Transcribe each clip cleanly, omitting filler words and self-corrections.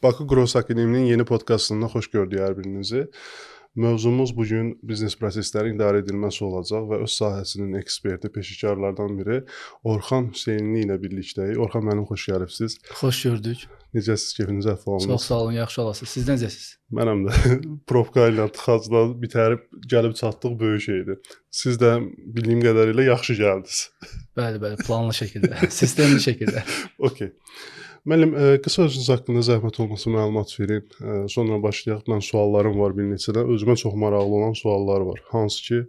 Bakı Gross Akademinin yeni podkastında xoş gördük hər birinizi. Mövzumuz bugün biznes proseslərin idarə edilməsi olacaq və öz sahəsinin eksperti, peşəkarlardan biri Orxan Hüseynli ilə birlikdəyik. Orxan müəllim, xoş gəlibsiz. Xoş gördük. Necəsiz, keyfiniz, əhvalınız? Çox sağ olun, yaxşı olasınız. Siz necəsiz? Mənəm də probka ilə, tıxacla bitərib gəlib çatdıq, böyük şeydir. Siz də bildiyim qədərilə yaxşı gəldiniz. Bəli, planlı şəkildə, sistemli şəkildə. Okay. Müəllim, qısa özünüz haqqında zəhmət olmasa məlumat verin. Sonra başlayaq. Mən suallarım var bir neçə də. Özümə çox maraqlı olan suallar var. Hansı ki,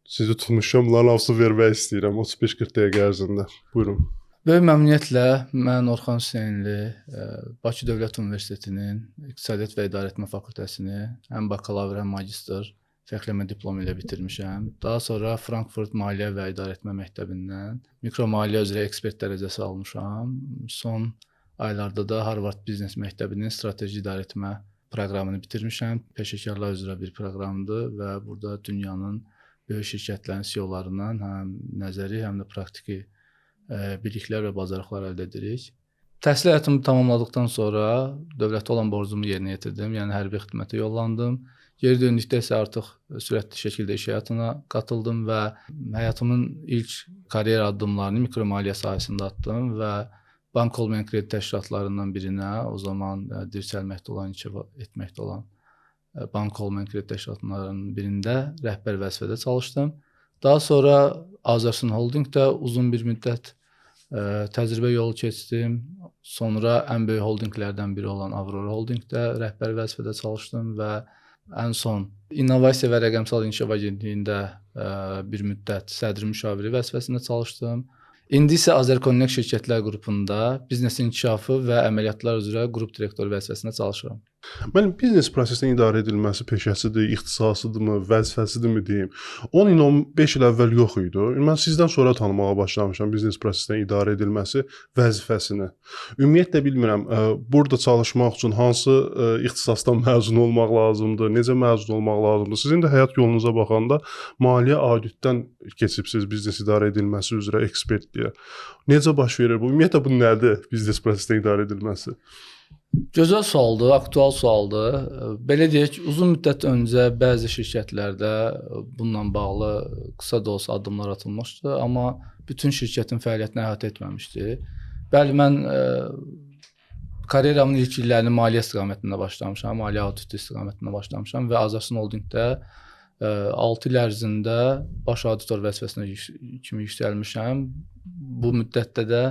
sizi tutmuşam, bunların hamısını vermək istəyirəm 35-40 dəqiqə ərzində. Buyurun. Böyük məmnuniyyətlə mən Orxan Hüseynli, Bakı Dövlət Universitetinin İqtisadiyyat və İdarəetmə fakültəsini həm bakalavr, həm magistr fəxrləmə diplomu ilə bitirmişəm. Daha sonra Frankfurt Maliyyə və İdarəetmə məktəbindən mikromaliyyə üzrə ekspert dərəcəsi almışam. Son aylarda da Harvard Biznes Məktəbinin strateji idarəetmə proqramını bitirmişəm. Peşəkarlar üzrə bir proqramdır və burada dünyanın böyük şirkətlərin CEO-larından həm nəzəri, həm də praktiki biliklər və bacarıqlar əldə edirik. Təhsil həyatımı tamamladıqdan sonra dövlətə olan borcumu yerinə yetirdim. Yəni hərbi xidmətə yollandım. Geri döndükdə isə artıq sürətli şəkildə iş həyatına qatıldım və həyatımın ilk karyera addımlarını mikromaliyyə sahəsində atdım və bank olmayan kredit təşkilatlarından birinə, o zaman dirçəlməkdə olan, inkişaf etməkdə olan bank olmayan kredit təşkilatlarının birində rəhbər vəzifədə çalışdım. Daha sonra Azərsun Holdingdə uzun bir müddət təcrübə yolu keçdim. Sonra ən böyük holdinglərdən biri olan Avrora Holdingdə rəhbər vəzifədə çalışdım və ən son İnnovasiya və Rəqəmsal İnkişaf Agentliyində bir müddət sədr müşaviri vəzifəsində çalışdım. İndi isə Azərconnect şirkətlər qrupunda biznes inkişafı və əməliyyatlar üzrə qrup direktoru vəzifəsində çalışıram. Müəllim, biznes prosesinin idarə edilməsi peşəsidir, ixtisasıdırmı, vəzifəsidirmi deyim? 10 il, 15 il əvvəl yox idi. Mən sizdən sonra tanımağa başlamışam biznes prosesinin idarə edilməsi vəzifəsini. Ümumiyyətlə bilmirəm, burada çalışmaq üçün hansı ixtisasdan məzun olmaq lazımdır, necə məzun olmaq lazımdır? Sizin də həyat yolunuza baxanda maliyyə auditdən keçibsiz biznes idarə edilməsi üzrə ekspertliyə. Necə baş verir bu? Ümumiyyətlə bu nədir biznes prosesinin idarə edilməsi? Gözəl sualdır, aktual sualdır. Belə deyək, uzun müddət öncə bəzi şirkətlərdə bununla bağlı qısa da olsa addımlar atılmışdı, amma bütün şirkətin fəaliyyətini əhatə etməmişdi. Bəli, mən karyeramın ilk illərini maliyyə istiqamətində başlamışam, maliyyə auditi istiqamətində başlamışam və Azərsun Holdingdə 6 il ərzində baş auditor vəzifəsinə kimi yüksəlmişəm. Bu müddətdə də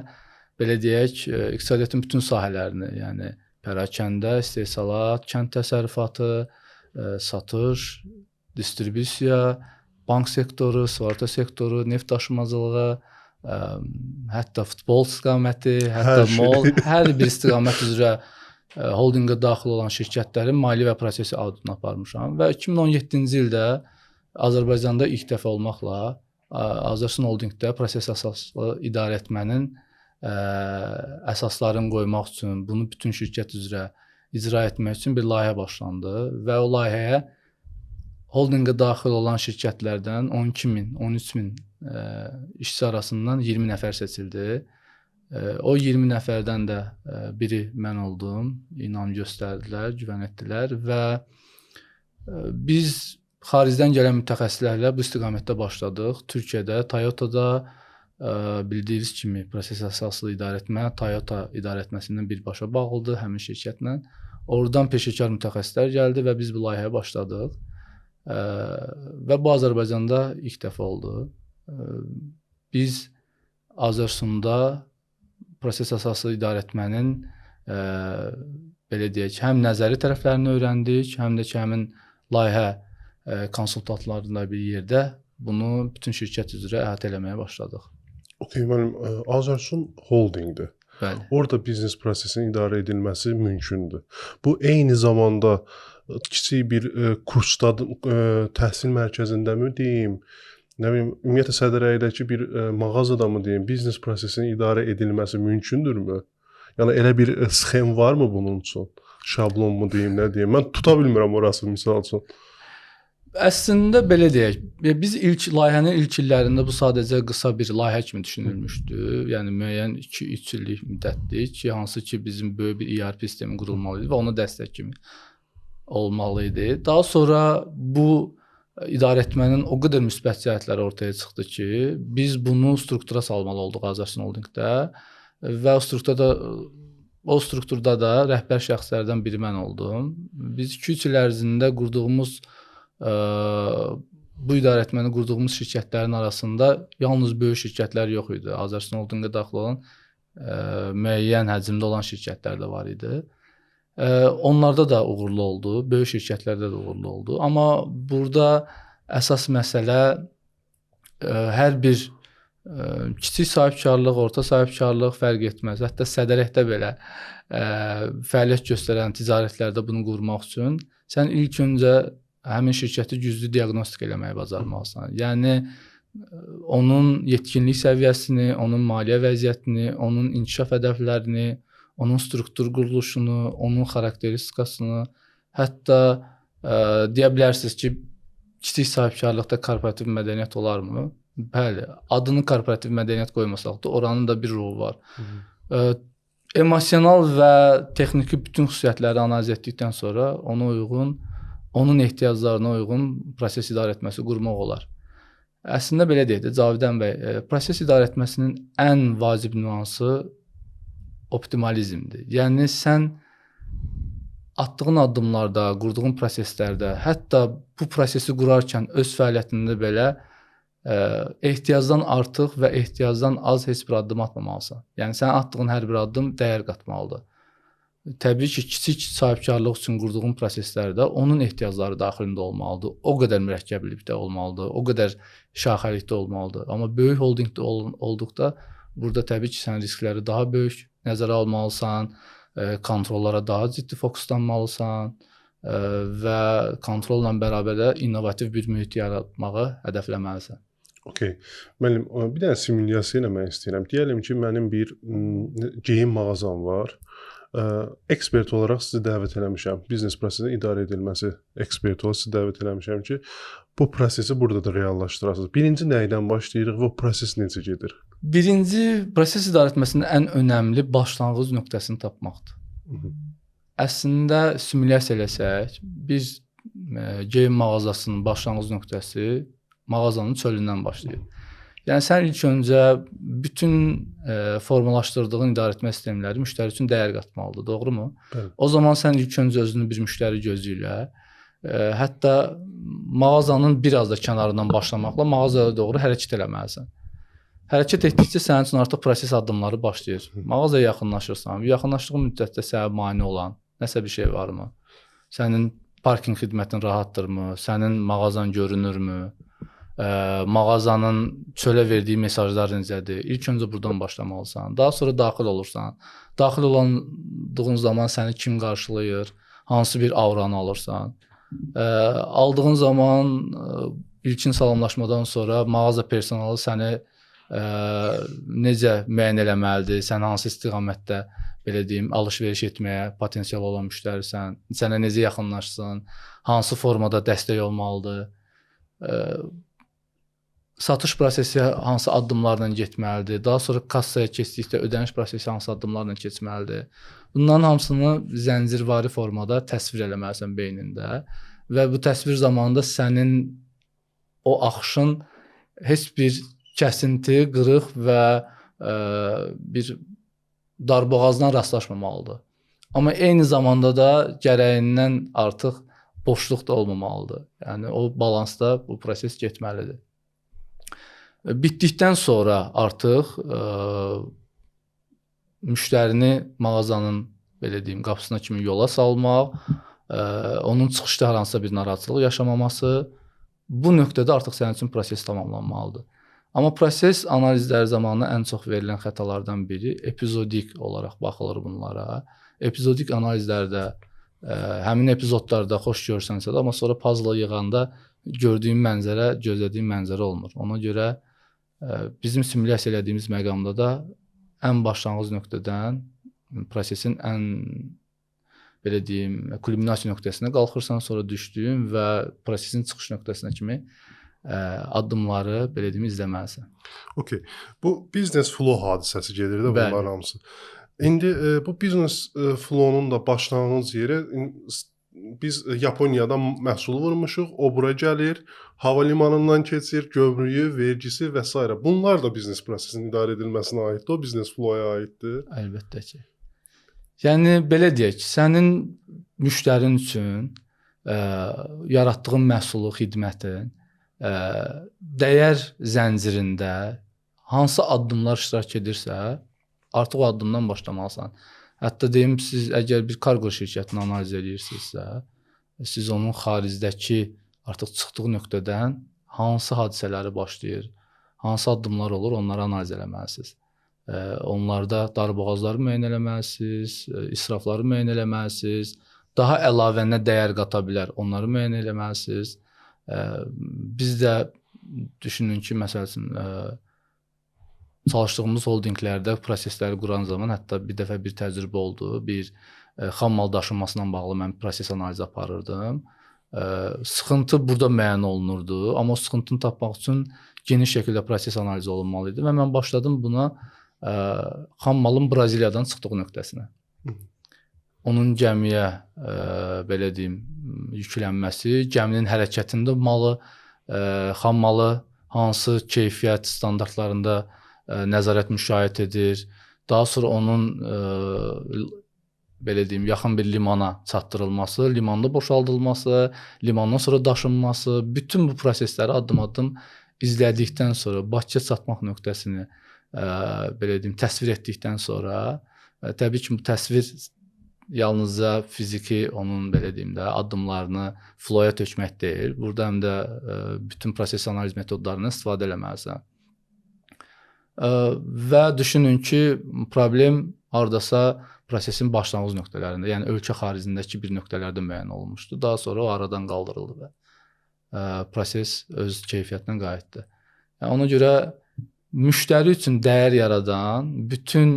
belə deyək, iqtisadiyyatın bütün sahələrini, yəni pərakəndə, istehsalat, kənd təsərrüfatı, satış, distribüsiya, bank sektoru, sığorta sektoru, neft daşımacılığı, hətta futbol istiqaməti, hətta mall, hər bir istiqamət üzrə holdinqə daxil olan şirkətlərin maliyyə və prosesi auditini aparmışam və 2017-ci ildə Azərbaycanda ilk dəfə olmaqla Azərsun Holdingdə proses əsaslı idarə etmənin əsaslarını qoymaq üçün, bunu bütün şirkət üzrə icra etmək üçün bir layihə başlandı və o layihəyə holdinqə daxil olan şirkətlərdən 12.000, 13.000 işçi arasından 20 nəfər seçildi. O 20 nəfərdən də biri mən oldum, inam göstərdilər, güvən etdilər və biz xaricdən gələn mütəxəssislərlə bu istiqamətdə başladıq. Türkiyədə, Toyota'da bildiyiniz kimi proses əsaslı idarə etmə, Toyota idarə etməsindən birbaşa bağlıdır həmin şirkətlə. Oradan peşəkar mütəxəssislər gəldi və biz bu layihəyə başladıq. Və bu Azərbaycanda ilk dəfə oldu. Biz Azərsunda proses əsaslı idarə etmənin belə deyək, həm nəzəri tərəflərini öyrəndik, həm də ki, həmin layihə konsultantlarla bir yerdə bunu bütün şirkət üzrə əhatə eləməyə başladıq. Okay, müəllim, Azərsun Holdingdir. Bəli. Orada biznes prosesinin idarə edilməsi mümkündür. Bu eyni zamanda kiçik bir kursda, təhsil mərkəzindəmi deyim, nə bilim, ümumiyyətlə Sədrəydəki bir mağazada mı deyim, biznes prosesinin idarə edilməsi mümkündürmü? Yəni elə bir sxem varmı bunun üçün? Şablon mu deyim, nə deyim? Mən tuta bilmirəm orası misal üçün. Əslində belə deyək, biz layihənin ilk illərində bu sadəcə qısa bir layihə kimi düşünülmüşdü. Yəni müəyyən 2-3 illik müddətdir ki, hansı ki bizim böyük bir ERP sistemi qurulmalı idi və ona dəstək kimi olmalı idi. Daha sonra bu idarəetmənin o qədər müsbət cəhətləri ortaya çıxdı ki, biz bunu struktura salmalı olduq Azərbaycan Holdingdə və o strukturda da rəhbər şəxslərdən biri mən oldum. Biz 2-3 il ərzində qurduğumuz bu idarəetməni qurduğumuz şirkətlərin arasında yalnız böyük şirkətlər yox idi. Azərbaycan Holdinqə daxil olan müəyyən həcmdə olan şirkətlər də var idi. Onlarda da uğurlu oldu, böyük şirkətlərdə də uğurlu oldu. Amma burada əsas məsələ hər bir kiçik sahibkarlıq, orta sahibkarlıq fərq etməz. Hətta sədərəkdə belə fəaliyyət göstərən ticarətlərdə bunu qurmaq üçün sən ilk öncə həmin şirkəti güclü diaqnostik eləməyi bacarmalısan. Yəni onun yetkinlik səviyyəsini, onun maliyyə vəziyyətini, onun inkişaf hədəflərini, onun struktur quruluşunu, onun xarakteristikasını, hətta deyə bilərsiniz ki, kiçik sahibkarlıqda korporativ mədəniyyət olarmı? Bəli, adını korporativ mədəniyyət qoymasaq da oranın da bir ruhu var. Emosional və texniki bütün xüsusiyyətləri analiz etdikdən sonra ona uyğun, onun ehtiyaclarına uyğun proses idarəetməsi qurmaq olar. Əslində belə deyək də Cavidan bəy, proses idarəetməsinin ən vacib nüansı optimalizmdir. Yəni sən atdığın addımlarda, qurduğun proseslərdə, hətta bu prosesi qurarkən öz fəaliyyətində belə ehtiyacdan artıq və ehtiyacdan az heç bir addım atmamalısan. Yəni sən atdığın hər bir addım dəyər qatmalıdır. Təbii ki, kiçik sahibkarlıq üçün qurduğun proseslərdə onun ehtiyacları daxilində olmalıdır. O qədər mürəkkəblikdə olmalıdır, o qədər şaxəlikdə olmalıdır. Amma böyük holdingdə olduqda burada təbii ki, sən riskləri daha böyük nəzərə almalısan, kontrollara daha ciddi fokuslanmalısan və kontrolla bərabər də innovativ bir mühit yaratmağı hədəfləməlisən. Okay. Müəllim, bir dənə simulyasiya eləmək istəyirəm. Deyəlim ki, mənim bir geyim mağazam var. Ekspert olaraq sizi dəvət eləmişəm. Biznes prosesinin idarə edilməsi eksperti olaraq sizi dəvət eləmişəm ki, bu prosesi burada da reallaşdırasınız. Birinci nəydən başlayırıq və o proses necə gedir? Birinci, proses idarəetməsinin ən önəmli başlanğıc nöqtəsini tapmaqdır. Əslində, simulyasiya eləsək, biz geyim mağazasının başlanğıc nöqtəsi mağazanın çölündən başlayır. Yəni, sən ilk öncə bütün formalaşdırdığın idarəetmə sistemləri müştəri üçün dəyər qatmalıdır, doğrumu? Bəli. O zaman sən ilk öncə özünü bir müştəri gözü ilə, hətta mağazanın biraz da kənarından başlamaqla mağazaya doğru hərəkət eləməlisən. Hərəkət etdikcə sənin üçün artıq proses addımları başlayır. Mağazaya yaxınlaşırsan, yaxınlaşdığın müddətdə sənə mane olan nəsə bir şey varmı? Sənin parking xidmətin rahatdırmı? Sənin mağazan görünürmü? Mağazanın çölə verdiyi mesajlar necədir? İlk öncə buradan başlamalısan. Daha sonra daxil olursan. Daxil olduğun zaman səni kim qarşılayır? Hansı bir avranı alırsan? Aldığın zaman ilkin salamlaşmadan sonra mağaza personalı səni necə müəyyən eləməlidir? Sən hansı istiqamətdə belə deyim, alış-veriş etməyə potensial olan müştərisən? Sənə necə yaxınlaşsın? Hansı formada dəstək olmalıdır? Satış prosesi hansı addımlarla getməlidir? Daha sonra kassaya keçdikdə ödəniş prosesi hansı addımlarla keçməlidir? Bunların hamısını zəncirvari formada təsvir eləməlisən beynində və bu təsvir zamanında sənin o axışın heç bir kəsinti, qırıq və bir darboğazdan rastlaşmamalıdır. Amma eyni zamanda da gərəyindən artıq boşluq da olmamalıdır. Yəni o balansda bu proses getməlidir. Bitdikdən sonra artıq müştərini mağazanın belə deyim qapısına kimi yola salmaq, onun çıxışda hər hansısa bir narahatçılıq yaşamaması, bu nöqtədə artıq sənin üçün proses tamamlanmalıdır. Amma proses analizləri zamanı ən çox verilən xətalardan biri epizodik olaraq baxılır bunlara. Epizodik analizlərdə həmin epizodlarda xoş görsənsə də, amma sonra puzzle yığanda gördüyün mənzərə gözlədiyin mənzərə olmur. Ona görə bizim simulyasiya elədiyimiz məqamda da ən başlanğıc nöqtədən prosesin ən belə deyim, kulminasiya nöqtəsinə qalxırsan, sonra düşdüyün və prosesin çıxış nöqtəsinə kimi addımları belə deyim izləməlisən. Okay. Bu business flow hadisəsi gedir də Bəli. bunların hamısı. İndi bu business flow-nun da başlanğıc yeri biz Yaponiyadan məhsul vurmuşuq, o bura gəlir, hava limanından keçir, gömrüyü, vergisi və s. Bunlar da biznes prosesinin idarə edilməsinə aiddir, o business flow-ya aiddir. Əlbəttə ki. Yəni belə deyək ki, sənin müştərin üçün yaratdığın məhsulu, xidmətin dəyər zəncirində hansı addımlar iştirak edirsə, artıq o addımdan başlamalısan. Hətta deyim, siz əgər bir kargo şirkətini analiz edirsinizsə, siz onun xaricdəki artıq çıxdığı nöqtədən hansı hadisələri başlayır, hansı addımlar olur, onları analiz eləməlisiniz. Onlarda darboğazları müəyyən eləməlisiniz, israfları müəyyən eləməlisiniz, daha əlavə nə dəyər qata bilər, onları müəyyən eləməlisiniz. Biz də düşünün ki, məsəl üçün, çalışdığımız holdinglərdə prosesləri quran zaman hətta bir dəfə bir təcrübə oldu. Bir xam mal daşınmasına bağlı mən proses analizi aparırdım. Sıxıntı burada müəyyən olunurdu, amma o sıxıntını tapmaq üçün geniş şəkildə proses analizi olunmalı idi və mən başladım buna xam malın Braziliyadan çıxdığı nöqtəsinə. Onun gəmiyə belə deyim, yüklənməsi, gəminin hərəkətində malı, xam malı hansı keyfiyyət standartlarında nəzarət müşahidə edir. Daha sonra onun belə deyim, yaxın bir limana çatdırılması, limanda boşaldılması, limandan sonra daşınması, bütün bu prosesləri addım-addım izlədikdən sonra Bakıya çatmaq nöqtəsini belə deyim, təsvir etdikdən sonra təbii ki, bu təsvir yalnızca fiziki onun belə deyim də addımlarını flow-ya tökmək deyil. Burada həm də bütün proses analiz metodlarından istifadə eləməlisən. Və düşünün ki, problem hardasa prosesin başlanğıc nöqtələrində, yəni ölkə xaricindəki bir nöqtələrdə müəyyən olunmuşdu. Daha sonra o aradan qaldırıldı və proses öz keyfiyyətinə qayıtdı. Yəni, ona görə müştəri üçün dəyər yaradan bütün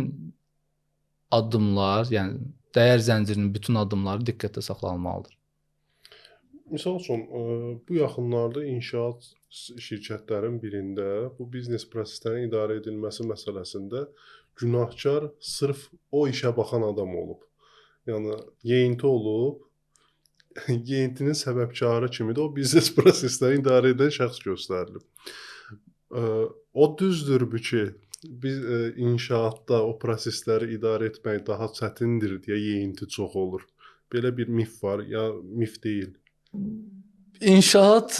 addımlar, yəni dəyər zəncirinin bütün addımları diqqətdə saxlanılmalıdır. Misal üçün, bu yaxınlarda inşaat şirkətlərin birində bu biznes proseslərin idarə edilməsi məsələsində günahkar sırf o işə baxan adam olub. Yəni, yeyinti olub, yeyintinin səbəbkarı kimi də o biznes proseslərini idarə edən şəxs göstərilib. O düzdürbü ki, biz inşaatda o prosesləri idarə etmək daha çətindir deyə yeyinti çox olur. Belə bir mif var, ya mif deyil. İnşaat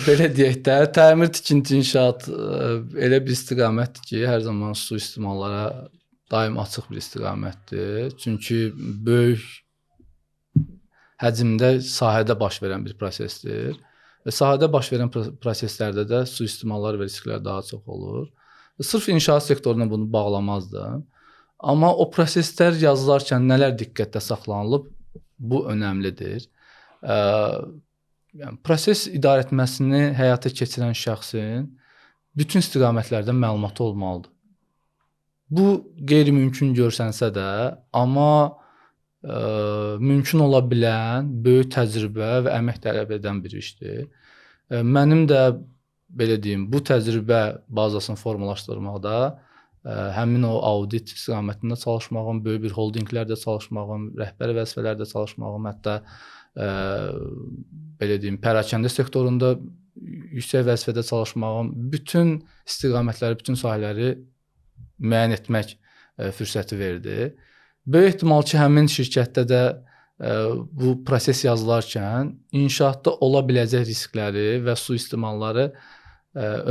belə deyək də, təmir tikinti inşaat elə bir istiqamətdir ki, hər zaman sui-istimallara daim açıq bir istiqamətdir. Çünki böyük həcmdə sahədə baş verən bir prosesdir. Və sahədə baş verən proseslərdə də sui-istimallar və risklər daha çox olur. Sırf inşaat sektoruna bunu bağlamazdım. Amma o proseslər yazılarkən nələr diqqətdə saxlanılıb, bu önəmlidir. Yəni, proses idarə etməsini həyata keçirən şəxsin bütün istiqamətlərdən məlumatı olmalıdır. Bu qeyri-mümkün görsənsə də, amma mümkün ola bilən böyük təcrübə və əmək tələb edən bir işdir. Mənim də belə deyim, bu təcrübə bazasını formalaşdırmaqda həmin o audit istiqamətində çalışmağım, böyük bir holdinglərdə çalışmağım, rəhbər vəzifələrdə çalışmağım, hətta belə deyim, pərakəndə sektorunda yüksək vəzifədə çalışmağım, bütün istiqamətləri, bütün sahələri müəyyən etmək fürsəti verdi. Böyük ehtimal ki, həmin şirkətdə də bu proses yazılarkən inşaatda ola biləcək riskləri və sui-istimalları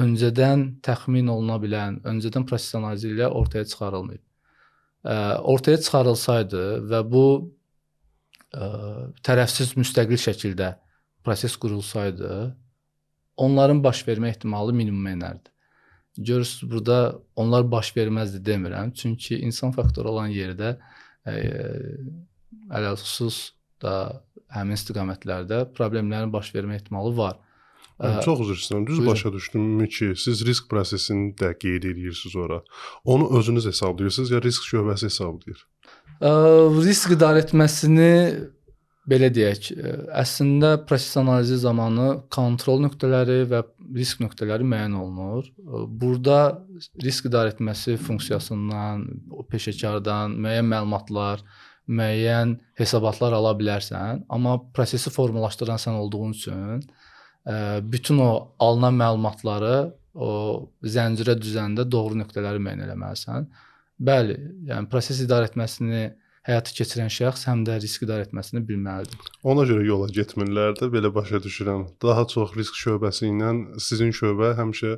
öncədən təxmin oluna bilən, öncədən proses analizi ilə ortaya çıxarılmayıb. Ortaya çıxarılsaydı və bu tərəfsiz müstəqil şəkildə proses qurulsaydı, onların baş vermə ehtimalı minimuma enərdi. Görürsünüz, burada onlar baş verməzdi demirəm. Çünki insan faktoru olan yerdə ələlxüsus da həmin istiqamətlərdə problemlərin baş vermə ehtimalı var. Çox üzr istəyirəm. Düz başa düşdüm ki, siz risk prosesini də qeyd edirsiniz ora. Onu özünüz hesablayırsınız ya risk şöbəsi hesablayır? Risk idarəetməsini belə deyək, əslində proses analizi zamanı kontrol nöqtələri və risk nöqtələri müəyyən olunur. Burada risk idarəetməsi funksiyasından, o peşəkardan müəyyən məlumatlar, müəyyən hesabatlar ala bilərsən, amma prosesi formalaşdıran sən olduğun üçün bütün o alınan məlumatları o zəncirə düzəndə doğru nöqtələri müəyyən etməlisən. Bəli, yəni proses idarəetməsini həyata keçirən şəxs həm də risk idarəetməsini bilməlidir. Ona görə yola getmirlər də, belə başa düşürəm. Daha çox risk şöbəsi ilə sizin şöbə həmişə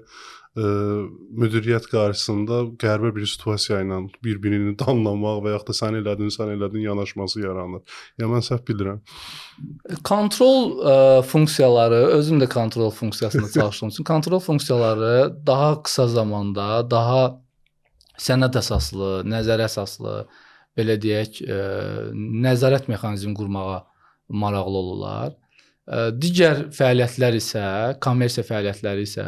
müdiriyyət qarşısında qəribə bir situasiya ilə bir-birini danlamaq və yaxud da sən elədin yanaşması yaranır. Ya mən səhv bilirəm. Kontrol funksiyaları, özüm də kontrol funksiyasında çalışdığım üçün kontrol funksiyaları daha qısa zamanda, daha sənəd əsaslı, nəzərə əsaslı, belə deyək, nəzarət mexanizmi qurmağa maraqlı olurlar. Digər fəaliyyətlər isə, kommersiya fəaliyyətləri isə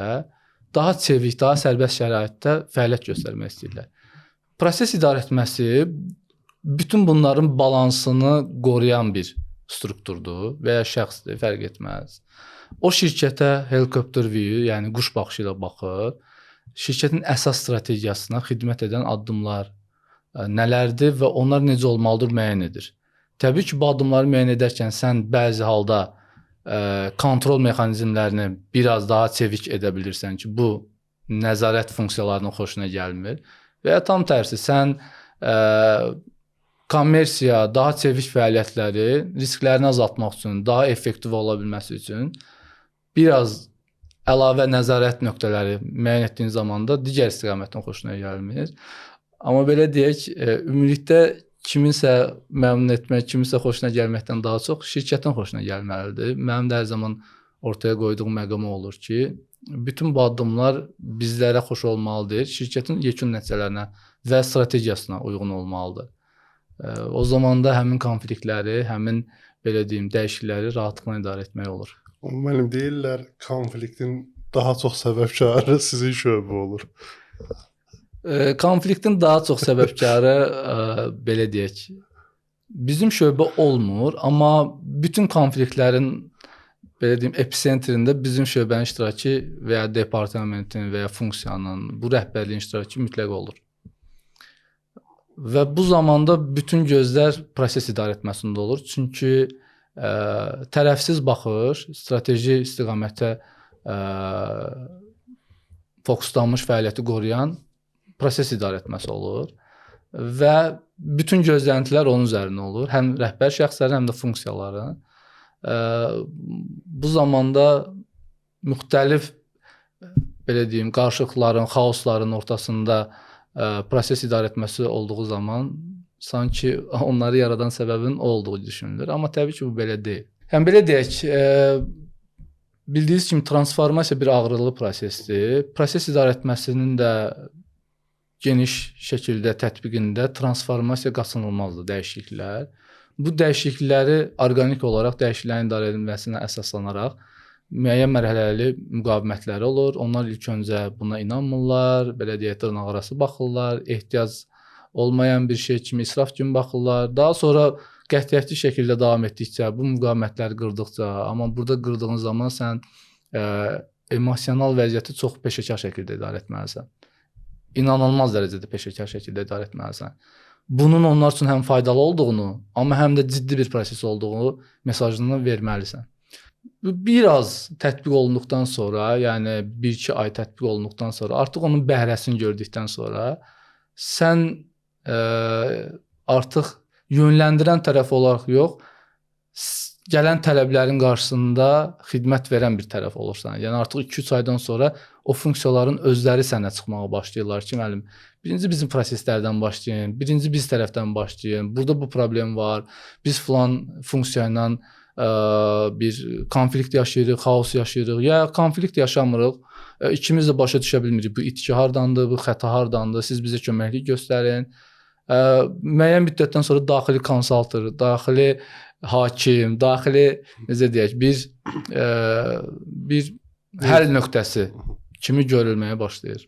daha çevik, daha sərbəst şəraitdə fəaliyyət göstərmək istəyirlər. Proses idarəetməsi bütün bunların balansını qoruyan bir strukturdur və ya şəxsdir, fərq etməz. O şirkətə helikopter view, yəni quş baxışı ilə baxır. Şirkətin əsas strategiyasına xidmət edən addımlar nələrdir və onlar necə olmalıdır müəyyən edir. Təbii ki, bu addımları müəyyən edərkən sən bəzi halda kontrol mexanizmlərini biraz daha çevik edə bilirsən ki, bu nəzarət funksiyalarının xoşuna gəlmir. Və ya tam tərsi, sən kommersiya, daha çevik fəaliyyətləri risklərini azaltmaq üçün, daha effektiv ola bilməsi üçün biraz əlavə nəzarət nöqtələri müəyyən etdiyin zaman da digər istiqamətdən xoşuna gəlmir. Amma belə deyək, ümumilikdə kiminsə məmnun etmək, kiminsə xoşuna gəlməkdən daha çox şirkətin xoşuna gəlməlidir. Mənim də hər zaman ortaya qoyduğum məqam olur ki, bütün bu addımlar bizlərə xoş olmalıdır, şirkətin yekun nəticələrinə və strategiyasına uyğun olmalıdır. O zaman da həmin konfliktləri, həmin belə deyim, dəyişiklikləri rahatlıqla idarə etmək olur. Müəllim, deyirlər, konfliktin daha çox səbəbkarı sizin şöbə olur. Konfliktin daha çox səbəbkarı belə deyək, bizim şöbə olmur, amma bütün konfliktlərin belə deyim episentrində bizim şöbənin iştirakı və ya departamentin və ya funksiyanın, bu rəhbərliyin iştirakı mütləq olur. Və bu zamanda bütün gözlər proses idarəetməsində olur. Çünki tərəfsiz baxış, strateji istiqamətə fokuslanmış fəaliyyəti qoruyan proses idarəetməsi olur və bütün gözləntilər onun üzərində olur. Həm rəhbər şəxslərin, həm də funksiyaların. Bu zamanda müxtəlif belə deyim, qarşılıqların, xaosların ortasında proses idarəetməsi olduğu zaman sanki onları yaradan səbəbin o olduğu düşünülür. Amma təbii ki, bu belə deyil. Yəni belə deyək, bildiyiniz kimi transformasiya bir ağrılı prosesdir. Proses idarəetməsinin də geniş şəkildə tətbiqində transformasiya qaçınılmazdır, dəyişikliklər. Bu dəyişiklikləri orqanik olaraq dəyişikliklərin idarə edilməsinə əsaslanaraq müəyyən mərhələli müqavimətləri olur. Onlar ilk öncə buna inanmırlar, belə deyək, dırnaqarası baxırlar, ehtiyac olmayan bir şey kimi, israf kimi baxırlar. Daha sonra qətiyyətli şəkildə davam etdikcə, bu müqavimətləri qırdıqca, amma burada qırdığın zaman sən emosional vəziyyəti çox peşəkar şəkildə idarə etməlisən. İnanılmaz dərəcədə peşəkar şəkildə idarə etməlisən. Bunun onlar üçün həm faydalı olduğunu, amma həm də ciddi bir proses olduğu mesajını verməlisən. Biraz tətbiq olunduqdan sonra, yəni 1-2 ay tətbiq olunduqdan sonra, artıq onun bəhrəsini gördükdən sonra sən artıq yönləndirən tərəf olaraq yox, gələn tələblərin qarşısında xidmət verən bir tərəf olursan. Yəni artıq 2-3 aydan sonra o funksiyaların özləri sənə çıxmağa başlayırlar ki, müəllim, birinci bizim proseslərdən başlayın, birinci biz tərəfdən başlayın. Burada bu problem var. Biz filan funksiya ilə bir konflikt yaşayırıq, xaos yaşayırıq. Ya konflikt yaşamırıq. İkimiz də başa düşə bilmirik. Bu itki hardandır, bu xəta hardandır? Siz bizə köməklik göstərin. Müəyyən müddətdən sonra daxili konsaltır, daxili hakim, daxili necə deyək, bir həll nöqtəsi kimi görülməyə başlayır.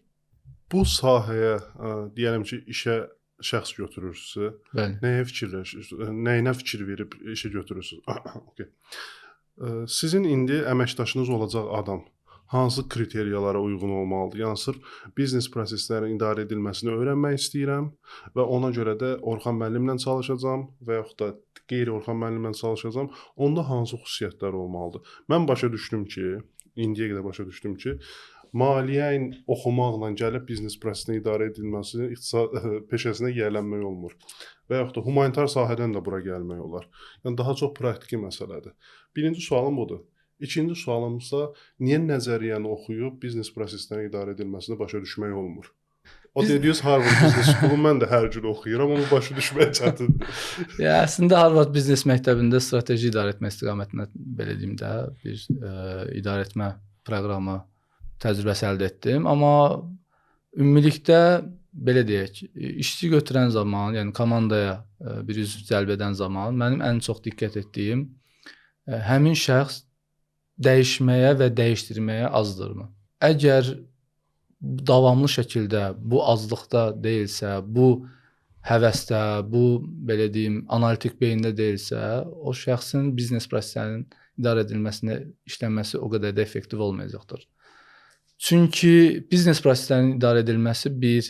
Bu sahəyə, deyəlim ki, işə şəxs götürürsünüz? Bəli. Nəyinə fikir verib işə götürürsünüz? Okay. Sizin indi əməkdaşınız olacaq adam hansı kriteriyalara uyğun olmalıdır? Yəni sırf biznes proseslərinin idarə edilməsini öyrənmək istəyirəm və ona görə də Orxan müəllimlə çalışacağam və yaxud da qeyri Orxan müəllimlə çalışacağam. Onda hansı xüsusiyyətlər olmalıdır? Mən başa düşdüm ki, indiyə qədər başa düşdüm ki, maliyyə oxumaqla gəlib biznes prosesinin idarə edilməsi iqtisad peşəsinə yiyələnmək olmur. Və yaxud da humanitar sahədən də bura gəlmək olar. Yəni daha çox praktiki məsələdir. Birinci sualım budur. İkinci sualımsa, niyə nəzəriyyəni oxuyub biznes proseslərinin idarə edilməsini başa düşmək olmur? O dediyiniz Harvard Business School mən də hər gün oxuyuram, amma başa düşmək çətindir. Ya əslində Harvard Biznes Məktəbində strateji idarə etmə istiqamətində belə deyim də bir idarə etmə proqramı təcrübəsi əldə etdim, amma ümumilikdə belə deyək, işçi götürən zaman, yəni komandaya bir üzv cəlb edən zaman mənim ən çox diqqət etdiyim həmin şəxs dəyişməyə və dəyişdirməyə azdırmı? Əgər davamlı şəkildə bu azlıqda deyilsə, bu həvəsdə, bu belə deyim, analitik beyində deyilsə, o şəxsin biznes proseslərinin idarə edilməsinə işlənməsi o qədər də effektiv olmayacaqdır. Çünki biznes proseslərinin idarə edilməsi bir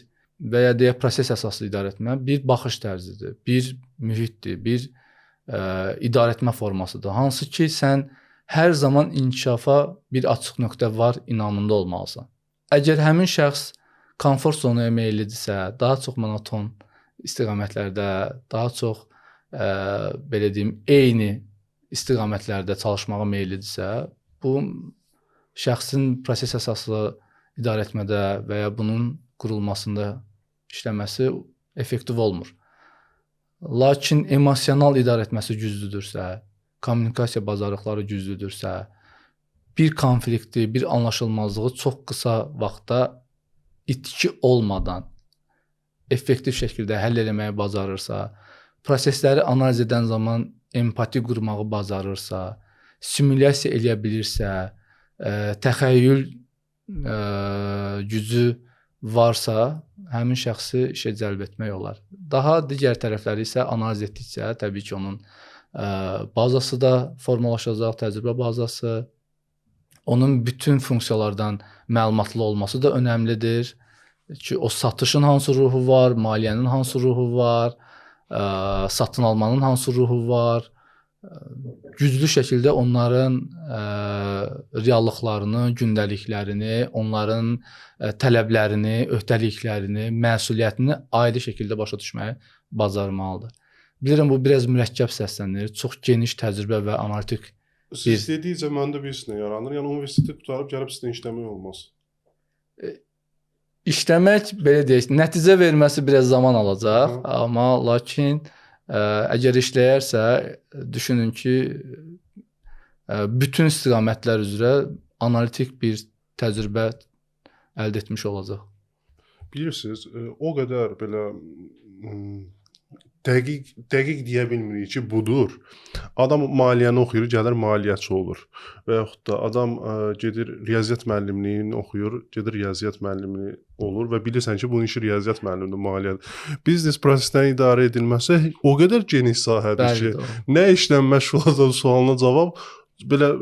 və ya deyək proses əsaslı idarə etmə bir baxış tərzidir, bir mühitdir, bir idarə etmə formasıdır. Hansı ki, sən hər zaman inkişafa bir açıq nöqtə var inamında olmalısan. Əgər həmin şəxs komfort zonaya meyillidirsə, daha çox monoton istiqamətlərdə, daha çox belə deyim, eyni istiqamətlərdə çalışmağa meyillidirsə, bu şəxsin proses əsaslı idarə etmədə və ya bunun qurulmasında işləməsi effektiv olmur. Lakin emosional idarə etməsi güclüdürsə, kommunikasiya bacarıqları güclüdürsə, bir konflikti, bir anlaşılmazlığı çox qısa vaxtda itki olmadan effektiv şəkildə həll etməyi bacarırsa, prosesləri analiz edən zaman empati qurmağı bacarırsa, simulyasiya eləyə bilirsə, təxəyyül gücü varsa, həmin şəxsi işə cəlb etmək olar. Daha digər tərəfləri isə analiz etdikcə, təbii ki, onun bazası da formalaşacaq, təcrübə bazası, onun bütün funksiyalardan məlumatlı olması da önəmlidir ki, o satışın hansı ruhu var, maliyyənin hansı ruhu var, satın almanın hansı ruhu var, güclü şəkildə onların reallıqlarını, gündəliklərini, onların tələblərini, öhdəliklərini, məsuliyyətini ayrı şəkildə başa düşməyi bacarmalıdır. Bilirəm, bu biraz mürəkkəb səslənir, çox geniş təcrübə və analitik. Siz dedikcə məndə bir sinə yaranır, yəni universiteti qutarıb gəlib sizdən işləmək olmaz. İşləmək, belə deyək, nəticə verməsi biraz zaman alacaq, amma lakin əgər işləyərsə, düşünün ki, bütün istiqamətlər üzrə analitik bir təcrübə əldə etmiş olacaq. Bilirsiniz, o qədər belə dəqiq deyə bilmirik ki, budur. Adam maliyyəni oxuyur, gəlir maliyyəçi olur. Və yaxud da adam gedir riyaziyyat müəllimliyini oxuyur, gedir riyaziyyat müəllimi olur və bilirsən ki, bunun işi riyaziyyat müəllimidir, maliyyədir. Biznes proseslərinin idarə edilməsi o qədər geniş sahədir ki, nə işlə məşğul olacaq sualına cavab, belə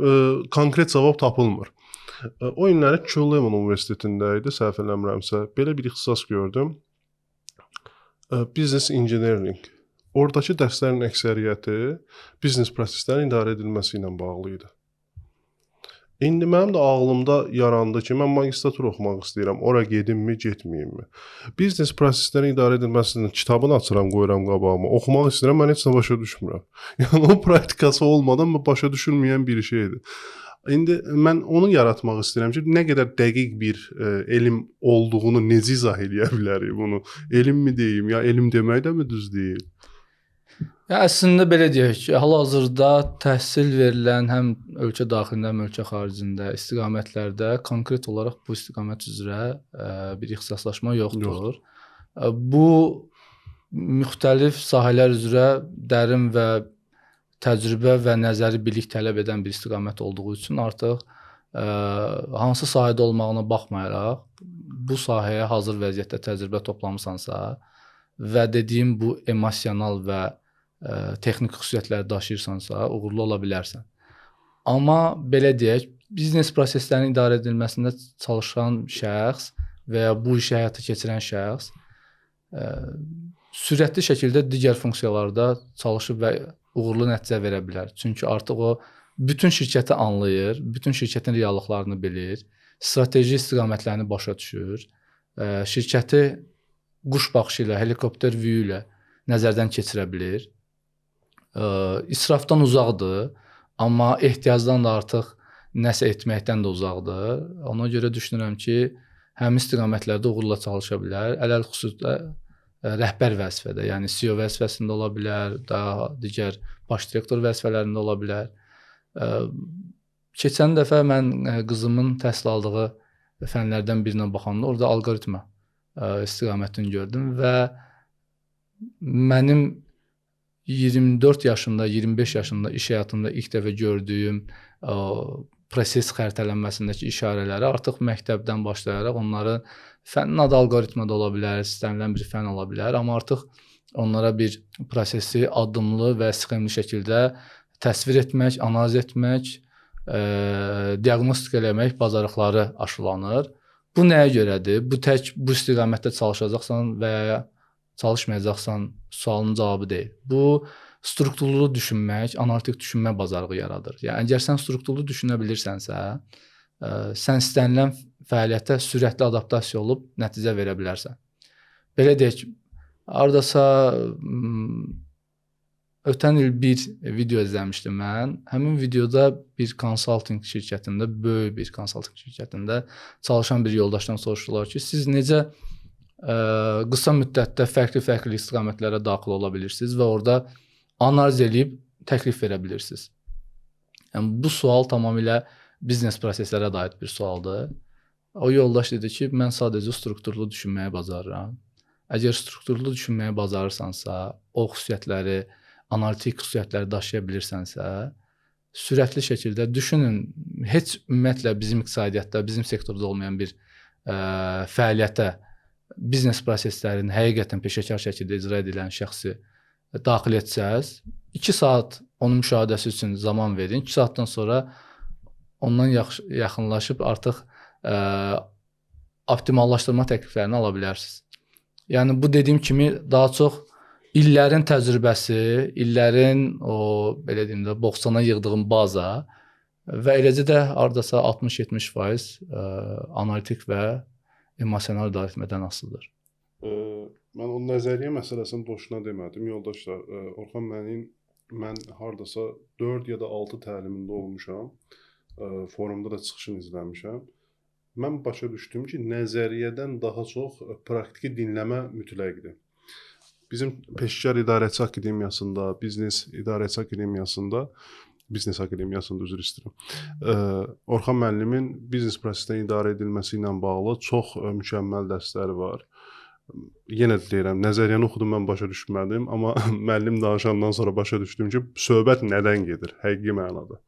konkret cavab tapılmır. O günləri Tulane Universitetində idi, səhv eləmirəmsə, belə bir ixtisas gördüm. Business Engineering. Oradakı dərslərin əksəriyyəti biznes proseslərinin idarə edilməsi ilə bağlı idi. İndi mənim də ağlımda yarandı ki, mən magistratura oxumaq istəyirəm, ora gedimmi, getməyimmi? Biznes proseslərinin idarə edilməsinin kitabını açıram, qoyuram qabağıma, oxumaq istəyirəm, mən heç nə başa düşmürəm. Yəni o praktikası olmadan başa düşülməyən bir şeydir. İndi mən onu yaratmaq istəyirəm ki, nə qədər dəqiq bir elm olduğunu necə izah eləyə bilərik bunu? Elmmi deyim, ya elm demək də mi düz deyil? Ya əslində belə deyək ki, hal-hazırda təhsil verilən həm ölkə daxilində, həm ölkə xaricində istiqamətlərdə konkret olaraq bu istiqamət üzrə bir ixtisaslaşma yoxdur. Bu müxtəlif sahələr üzrə dərin və təcrübə və nəzəri bilik tələb edən bir istiqamət olduğu üçün artıq hansı sahədə olmağına baxmayaraq bu sahəyə hazır vəziyyətdə təcrübə toplamısansa, və dediyim bu emosional və texniki xüsusiyyətləri daşıyırsansa, uğurlu ola bilərsən. Amma belə deyək, biznes proseslərinin idarə edilməsində çalışan şəxs və ya bu işi həyata keçirən şəxs sürətli şəkildə digər funksiyalarda çalışıb və uğurlu nəticə verə bilər. Çünki artıq o bütün şirkəti anlayır, bütün şirkətin reallıqlarını bilir, strateji istiqamətlərini başa düşür, şirkəti quş baxışı ilə, helikopter view ilə nəzərdən keçirə bilir. İsrafdan uzaqdır, amma ehtiyacdan da artıq nəsə etməkdən də uzaqdır. Ona görə düşünürəm ki, həmin istiqamətlərdə uğurla çalışa bilər. Ələlxüsusda rəhbər vəzifədə, yəni CEO vəzifəsində ola bilər, daha digər baş direktor vəzifələrində ola bilər. Keçən dəfə mən qızımın təhsil aldığı fənlərdən birinə baxanda orada alqoritma istiqamətini gördüm və mənim 24 yaşında, 25 yaşında iş həyatında ilk dəfə gördüyüm proses xəritələnməsindəki işarələri artıq məktəbdən başlayaraq onların fənnin adı alqoritma da ola bilər, istənilən bir fənn ola bilər, amma artıq onlara bir prosesi adımlı və sxemli şəkildə təsvir etmək, analiz etmək, diaqnostika eləmək bacarıqları aşılanır. Bu nəyə görədir? Bu tək bu istiqamətdə çalışacaqsan və ya çalışmayacaqsan sualın cavabı deyil. Bu strukturlu düşünmək, analitik düşünmə bacarığı yaradır. Yəni əgər sən strukturlu düşünə bilirsənsə, sən istənilən fəaliyyətə sürətli adaptasiya olub nəticə verə bilərsən. Belə deyək, hardasa ötən il bir video izləmişdim mən. Həmin videoda bir konsaltinq şirkətində, böyük bir konsaltinq şirkətində çalışan bir yoldaşdan soruşdular ki, siz necə qısa müddətdə fərqli istiqamətlərə daxil ola bilirsiniz və orada analiz edib təklif verə bilirsiniz. Yəni bu sual tamamilə biznes proseslərə dair bir sualdır. O yoldaş dedi ki, mən sadəcə strukturlu düşünməyi bacarıram. Əgər strukturlu düşünməyi bacarırsansa, o xüsusiyyətləri, analitik xüsusiyyətləri daşıya bilirsənsə, sürətli şəkildə düşünün, heç ümumiyyətlə bizim iqtisadiyyatda, bizim sektorda olmayan bir fəaliyyətə biznes proseslərini həqiqətən peşəkar şəkildə icra edilən şəxsi daxil etsəz, 2 saat onun müşahidəsi üçün zaman verin. 2 saatdan sonra ondan yaxınlaşıb artıq optimallaşdırma təkliflərini ala bilərsiniz. Yəni bu dediyim kimi daha çox illərin təcrübəsi, illərin o belə deyim də boxsana yığdığım baza və eləcə də hardasa 60-70% analitik və emosional idarəetmədən asılıdır. Mən o nəzəriyyə məsələsini boşuna demədim. Yoldaşlar, Orxan mən hardasa 4 ya da 6 təlimində olmuşam. Forumda da çıxışını izləmişəm. Mən başa düşdüm ki, nəzəriyyədən daha çox praktiki dinləmə mütləqdir. Bizim Peşəkar İdarəçi Akademiyasında, Biznes İdarəçi Akademiyasında, Biznes Akademiyasında üzr istəyirəm. Orxan müəllimin biznes prosesinin idarə edilməsi ilə bağlı çox mükəmməl dərsləri var. Yenə də deyirəm, nəzəriyyəni oxudum, mən başa düşmədim, amma müəllim danışandan sonra başa düşdüm ki, söhbət nədən gedir, həqiqi mənada.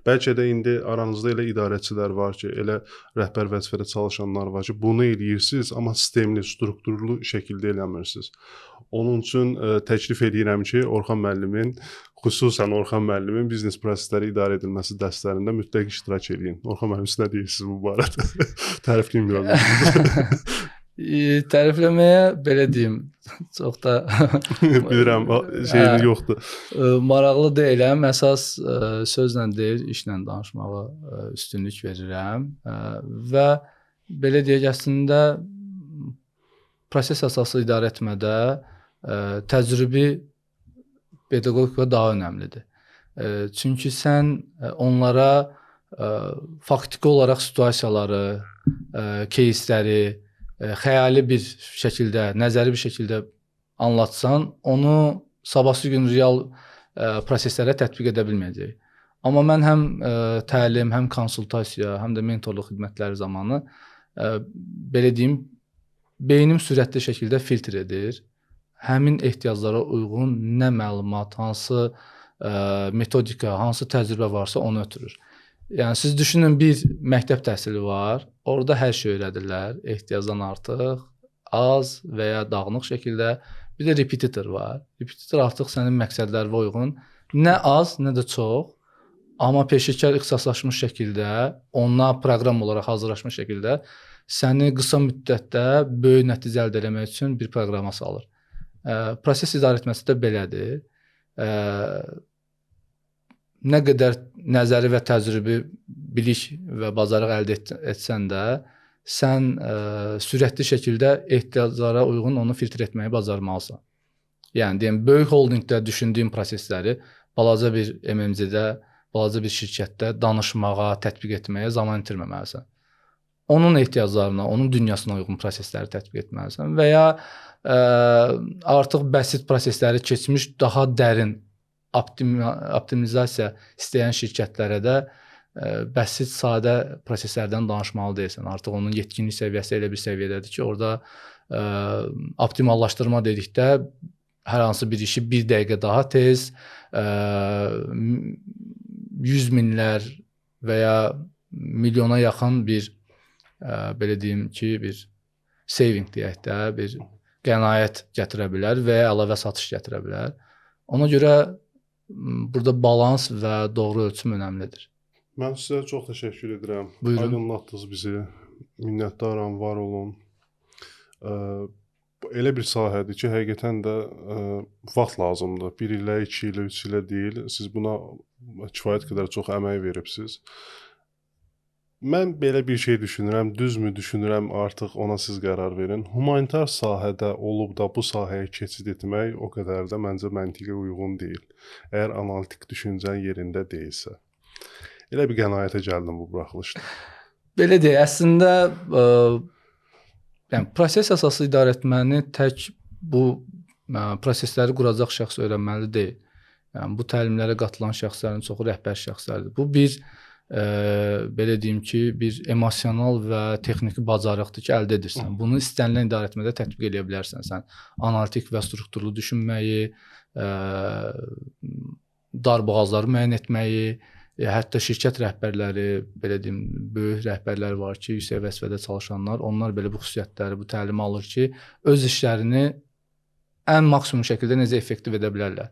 Bəlkə də indi aranızda elə idarəçilər var ki, elə rəhbər vəzifədə çalışanlar var ki, bunu eləyirsiniz, amma sistemli, strukturlu şəkildə eləmirsiniz. Onun üçün təklif edirəm ki, Orxan müəllimin, xüsusən Orxan müəllimin biznes prosesləri idarə edilməsi dərslərində mütləq iştirak edin. Orxan müəllim, siz nə deyirsiniz bu barədə? Tərifliyim biraz. Tərifləməyə belə deyim, çox da bilirəm, şeyin yoxdur. Maraqlı deyiləm. Əsas sözlə deyil, işlə danışmağa üstünlük verirəm və belə deyək, əslində proses əsaslı idarə etmədə təcrübi pedaqogika daha önəmlidir. Çünki sən onlara faktiki olaraq situasiyaları, кейsləri xəyali bir şəkildə, nəzəri bir şəkildə anlatsan, onu sabahsı gün real proseslərə tətbiq edə bilməyəcək. Amma mən həm təlim, həm konsultasiya, həm də mentorluq xidmətləri zamanı belə deyim, beynim sürətli şəkildə filtr edir. Həmin ehtiyaclara uyğun nə məlumat, hansı metodika, hansı təcrübə varsa onu ötürür. Yəni siz düşünün, bir məktəb təhsili var, orada hər şey öyrədirlər, ehtiyacdan artıq, az və ya dağınıq şəkildə. Bir də repetitor var. Repetitor artıq sənin məqsədlərinə uyğun, nə az, nə də çox, amma peşəkar ixtisaslaşmış şəkildə, ona proqram olaraq hazırlaşmış şəkildə səni qısa müddətdə böyük nəticə əldə etmək üçün bir proqrama salır. Proses idarə etməsi də belədir. Nə qədər nəzəri və təcrübi, bilik və bacarıq əldə etsən də, sən sürətli şəkildə ehtiyaclara uyğun onu filtr etməyi bacarmalısan. Yəni, deyim, böyük holdingdə düşündüyün prosesləri balaca bir MMC-də, balaca bir şirkətdə danışmağa, tətbiq etməyə zaman itirməməlisən. Onun ehtiyaclarına, onun dünyasına uyğun prosesləri tətbiq etməlisən və ya artıq bəsit prosesləri keçmiş, daha dərin optimizasiya istəyən şirkətlərə də bəsit, sadə proseslərdən danışmalı deyilsən. Artıq onun yetkinlik səviyyəsi elə bir səviyyədədir ki, orada optimallaşdırma dedikdə hər hansı bir işi bir dəqiqə daha tez, 100 minlər və ya milyona yaxın bir, belə deyim ki, bir saving deyək də, bir qənaət gətirə bilər və ya əlavə satış gətirə bilər. Ona görə burada balans və doğru ölçüm önəmlidir. Mən sizə çox təşəkkür edirəm. Buyurun. Aydınlatdınız bizi. Minnətdaram, var olun. Elə bir sahədir ki, həqiqətən də vaxt lazımdır. 1 ilə, 2 ilə, 3 ilə deyil. Siz buna kifayət qədər çox əmək veribsiniz. Mən belə bir şey düşünürəm, düzmü düşünürəm, artıq ona siz qərar verin. Humanitar sahədə olub da bu sahəyə keçid etmək o qədər də məncə məntiqə uyğun deyil. Əgər analitik düşüncən yerində deyilsə. Elə bir qənaətə gəldim bu buraxılışda. Belə deyək, əslində yəni proses əsaslı idarə etməni tək bu prosesləri quracaq şəxs öyrənməli deyil. Yəni bu təlimlərə qatılan şəxslərin çoxu rəhbər şəxslərdir. Bu bir belə deyim ki, bir emosional və texniki bacarıqdır ki, əldə edirsən. Bunu istənilən idarə etmədə tətbiq edə bilərsən. Sən analitik və strukturlu düşünməyi, darboğazları müəyyən etməyi, hətta şirkət rəhbərləri, belə deyim, böyük rəhbərlər var ki, yüksək vəzifədə çalışanlar, onlar belə bu xüsusiyyətləri, bu təlimi alır ki, öz işlərini ən maksimum şəkildə necə effektiv edə bilərlər.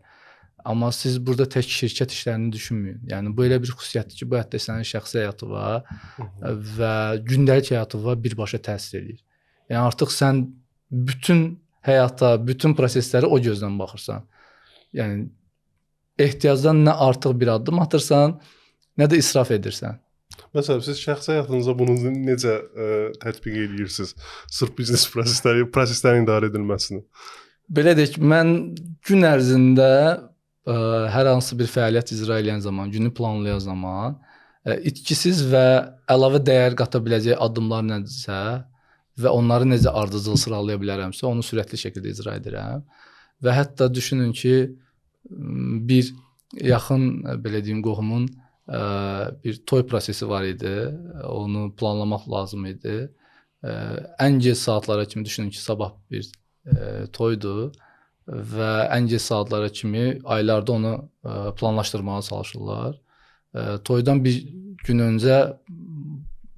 Amma siz burada tək şirkət işlərini düşünməyin. Yəni bu elə bir xüsusiyyətdir ki, bu hətta sənin şəxsi həyatına və gündəlik həyatına birbaşa təsir edir. Yəni artıq sən bütün həyata, bütün prosesləri o gözdən baxırsan. Yəni ehtiyacdan nə artıq bir addım atırsan, nə də israf edirsən. Məsələn, siz şəxsi həyatınızda bunu necə tətbiq edirsiniz? Sırf biznes proseslərin idarə edilməsini. Belə deyək, mən gün ərzində hər hansı bir fəaliyyət icra edən zaman, günü planlayan zaman itkisiz və əlavə dəyər qata biləcək addımlar nədirsə və onları necə ardıcıl sıralaya bilərəmsə, onu sürətli şəkildə icra edirəm. Və hətta düşünün ki, bir yaxın, belə deyim, qohumun bir toy prosesi var idi. Onu planlamaq lazım idi. Ən gec saatlara kimi düşünün ki, sabah bir toydur və ən gec saatlara kimi aylarda onu planlaşdırmağa çalışırlar. Toydan bir gün öncə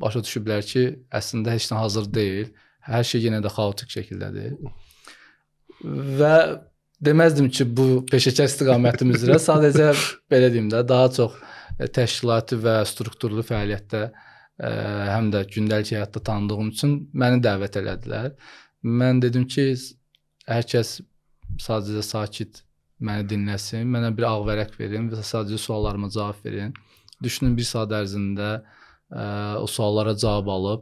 başa düşüblər ki, əslində heç nə hazır deyil. Hər şey yenə də xaotik şəkildədir. Və deməzdim ki, bu peşəkar istiqamətim üzrə sadəcə belə deyim də, daha çox təşkilati və strukturlu fəaliyyətdə həm də gündəlik həyatda tanıdığım üçün məni dəvət elədilər. Mən dedim ki, hər kəs sadəcə sakit məni dinləsin, mənə bir ağ vərəq verin və sadəcə suallarıma cavab verin. Düşünün, bir saat ərzində o suallara cavab alıb,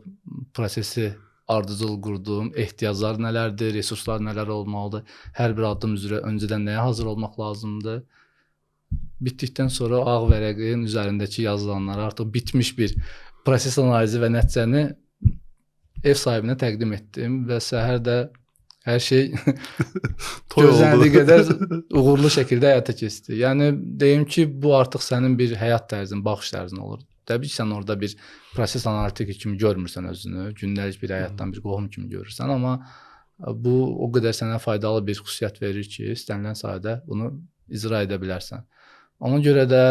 prosesi ardıcıl qurdum, ehtiyaclar nələrdir, resurslar nələr olmalıdır, hər bir addım üzrə öncədən nəyə hazır olmaq lazımdır. Bitdikdən sonra ağ vərəqin üzərindəki yazılanları artıq bitmiş bir proses analizi və nəticəni ev sahibinə təqdim etdim və səhər də hər şey gözləndiyi qədər uğurlu şəkildə həyata keçdi. Yəni deyim ki, bu artıq sənin bir həyat tərzin, baxış tərzin olur. Təbii ki, sən orada bir proses analitiki kimi görmürsən özünü, gündəlik bir həyatdan bir qohum kimi görürsən, amma bu o qədər sənə faydalı bir xüsusiyyət verir ki, istənilən sahədə bunu icra edə bilərsən. Ona görə də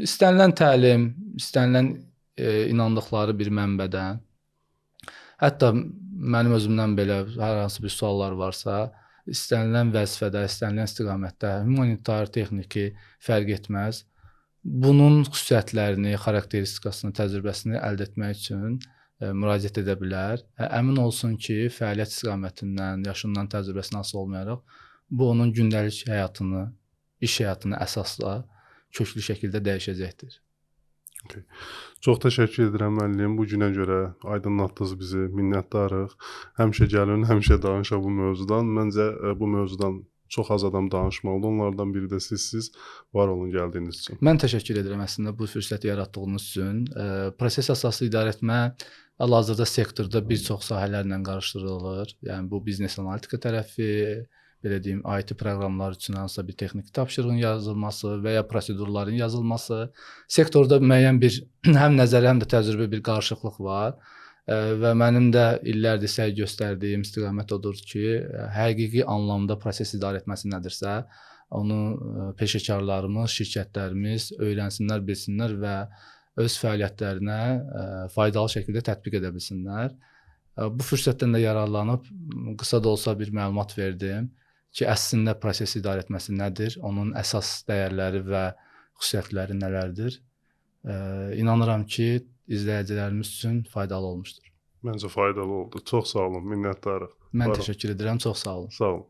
istənilən təlim, istənilən inandıqları bir mənbədən, hətta mənim özümdən belə hər hansı bir suallar varsa, istənilən vəzifədə, istənilən istiqamətdə humanitar, texniki fərq etməz. Bunun xüsusiyyətlərini, xarakteristikasını, təcrübəsini əldə etmək üçün müraciət edə bilər. Əmin olsun ki, fəaliyyət istiqamətindən, yaşından, təcrübəsindən asılı olmayaraq bu onun gündəlik həyatını, iş həyatını əsasla köklü şəkildə dəyişəcəkdir. Çox təşəkkür edirəm müəllim. Bu günə görə aydınlatdınız bizi. Minnətdarıq. Həmişə gəlin, həmişə danışa bu mövzudan. Məncə bu mövzudan çox az adam danışmalıdır. Onlardan biri də sizsiz. Var olun gəldiyiniz üçün. Mən təşəkkür edirəm əslində bu fürsəti yaratdığınız üçün. Proses əsaslı idarəetmə hal-hazırda sektorda bir çox sahələrlə qarışdırılır. Yəni bu biznes analitika tərəfi, belə deyim, IT proqramlar üçün hansısa bir texniki tapşırığın yazılması və ya prosedurların yazılması. Sektorda müəyyən bir həm nəzəri, həm də təcrübə bir qarışıqlıq var. Və mənim də illərdir səy göstərdiyim istiqamət odur ki, həqiqi anlamda proses idarəetməsi nədirsə, onu peşəkarlarımız, şirkətlərimiz öyrənsinlər, bilsinlər və öz fəaliyyətlərinə faydalı şəkildə tətbiq edə bilsinlər. Bu fürsətdən də yararlanıb qısa da olsa bir məlumat verdim ki, əslində proses idarəetməsi nədir, onun əsas dəyərləri və xüsusiyyətləri nələrdir. İnanıram ki, izləyicilərimiz üçün faydalı olmuşdur. Məncə faydalı oldu. Çox sağ olun, minnətdarıq. Mən təşəkkür edirəm, çox sağ olun. Sağ olun.